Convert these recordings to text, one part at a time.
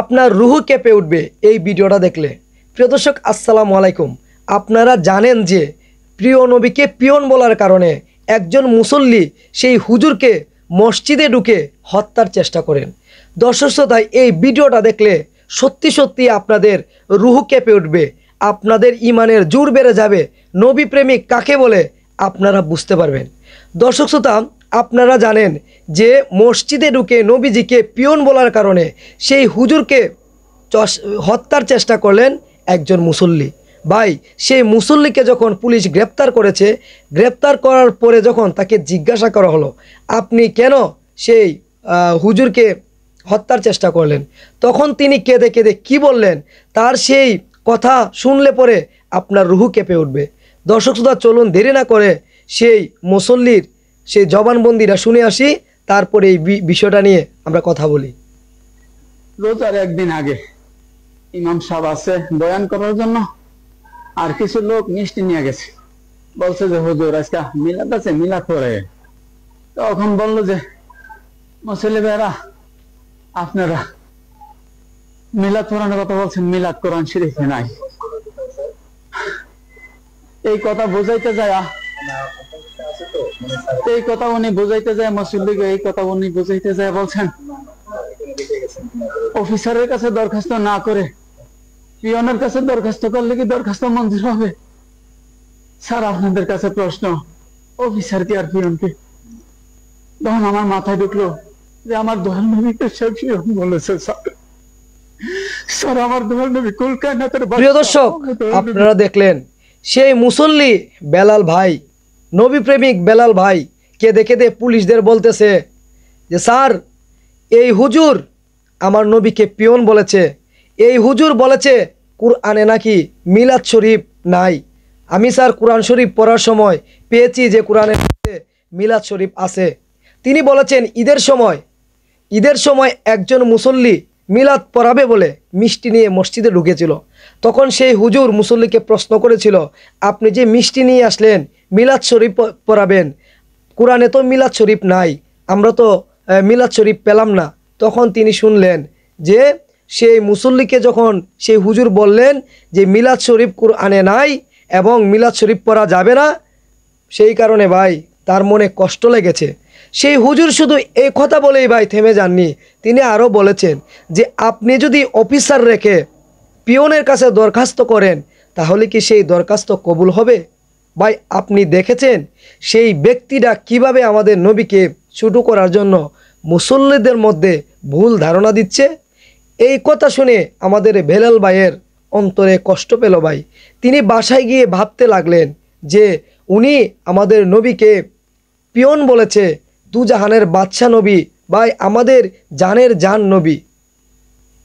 আপনার রুহু কেঁপে উঠবে এই ভিডিওটা দেখলে। প্রিয় দর্শক, আসসালামু আলাইকুম। আপনারা জানেন যে প্রিয় নবীকে পিয়ন বলার কারণে একজন মুসল্লি সেই হুজুরকে মসজিদে ঢুকে হত্যার চেষ্টা করেন। দর্শক শ্রোতা, এই ভিডিওটা দেখলে সত্যি সত্যি আপনাদের রুহু কেঁপে উঠবে, আপনাদের ইমানের জোর বেড়ে যাবে। নবী প্রেমিক কাকে বলে আপনারা বুঝতে পারবেন। দর্শক শ্রোতা, আপনারা জানেন যে মসজিদে ঢুকে নবীজিকে পিয়ন বলার কারণে সেই হুজুরকে হত্যার চেষ্টা করলেন একজন মুসল্লি। ভাই, সেই মুসল্লিকে যখন পুলিশ গ্রেপ্তার করেছে, গ্রেপ্তার করার পরে যখন তাকে জিজ্ঞাসা করা হলো আপনি কেন সেই হুজুরকে হত্যার চেষ্টা করলেন, তখন তিনি কেঁদে কেঁদে কী বললেন, তার সেই কথা শুনলে পরে আপনার রুহু কেঁপে উঠবে। দর্শক শ্রোতা, চলুন দেরি না করে সেই মুসল্লির সেই জবানবন্দিটা শুনে আসি, তারপরে এই বিষয়টা নিয়ে আমরা কথা বলি। রোজার একদিন আগে ইমাম সাহেব আছে বয়ান করার জন্য, আর কিছু লোক মিষ্টি নিয়ে গেছে, বলছে যে হুজুর আজকে মিলাদ আছে, মিলাদ পড়ে। তখন বললো যে মুসল্লি ভাইরা, আপনারা মিলাদ পড়ানোর কথা বলছেন, মিলাদ কোরআন শরীফে নাই। এই কথা বোঝাইতে যায় মুসল্লিকে, এই কথা উনি বুঝাইতে যায় বলছেন অফিসারের কাছে দরখাস্ত না করে পিয়নের কাছে দরখাস্ত করলে কি দরখাস্ত মঞ্জুর হবে? স্যার, আপনাদের কাছে প্রশ্ন, অফিসার কি আর পিয়ন কি? তখন আমার মাথায় ঢুকলো যে আমার দোহার নবীকে সে পিয়ন বলেছে। স্যার, আমার দোহার নবী কুল কায়নাতের। প্রিয় দর্শক, আপনারা দেখলেন সেই মুসল্লি বেলাল ভাই, নবী প্রেমিক বেলাল ভাই কেঁদে কেঁদে পুলিশদের বলতেছে যে স্যার, এই হুজুর আমার নবীকে পিয়ন বলেছে, এই হুজুর বলেছে কুরআনে নাকি মিলাদ শরীফ নাই। আমি স্যার কুরআন শরীফ পড়ার সময় পেয়েছি যে কুরআনে মিলাদ শরীফ আছে। তিনি বলেছেন ঈদের সময় একজন মুসল্লি মিলাদ পড়াবে বলে মিষ্টি নিয়ে মসজিদে ঢুকেছিল। তখন সেই হুজুর মুসল্লিকে প্রশ্ন করেছিল, আপনি যে মিষ্টি নিয়ে আসলেন মিলাদ শরীফ পড়াবেন, কুরআনে তো মিলাদ শরীফ নাই, আমরা তো মিলাদ শরীফ পেলাম না। তখন তিনি শুনলেন যে সেই মুসল্লিকে যখন সেই হুজুর বললেন যে মিলাদ শরীফ কুরআনে নাই এবং মিলাদ শরীফ পড়া যাবে না, সেই কারণে ভাই তার মনে কষ্ট লেগেছে। সেই হুজুর শুধু এই কথা বলেই ভাই থেমে যাননি, তিনি আরও বলেছেন যে আপনি যদি অফিসার রেখে পিয়নের কাছে দরখাস্ত করেন তাহলে কি সেই দরখাস্ত কবুল হবে? ভাই, আপনি দেখেছেন সেই ব্যক্তিটা কিভাবে আমাদের নবীকে ছোট করার জন্য মুসল্লিদের মধ্যে ভুল ধারণা দিচ্ছে। এই কথা শুনে আমাদের বেলাল ভাইয়ের অন্তরে কষ্ট পেল ভাই। তিনি বাসায় গিয়ে ভাবতে লাগলেন যে উনি আমাদের নবীকে পিয়ন বলেছে, দুজাহানের বাদশা নবী, ভাই আমাদের জানের জান নবী,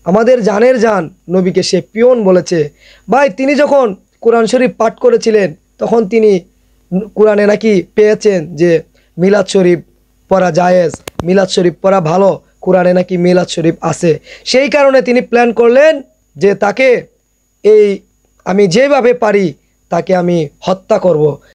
আমাদের জানের জান নবীকে সে পিয়ন বলেছে। ভাই, তিনি যখন কোরআন শরীফ পাঠ করেছিলেন তখন তিনি কোরআনে নাকি পেয়েছেন যে মিলাদ শরীফ পড়া জায়েজ, মিলাদ শরীফ পড়া ভালো, কোরআনে নাকি মিলাদ শরীফ আছে। সেই কারণে তিনি প্ল্যান করলেন যে তাকে আমি যেভাবে পারি তাকে আমি হত্যা করব।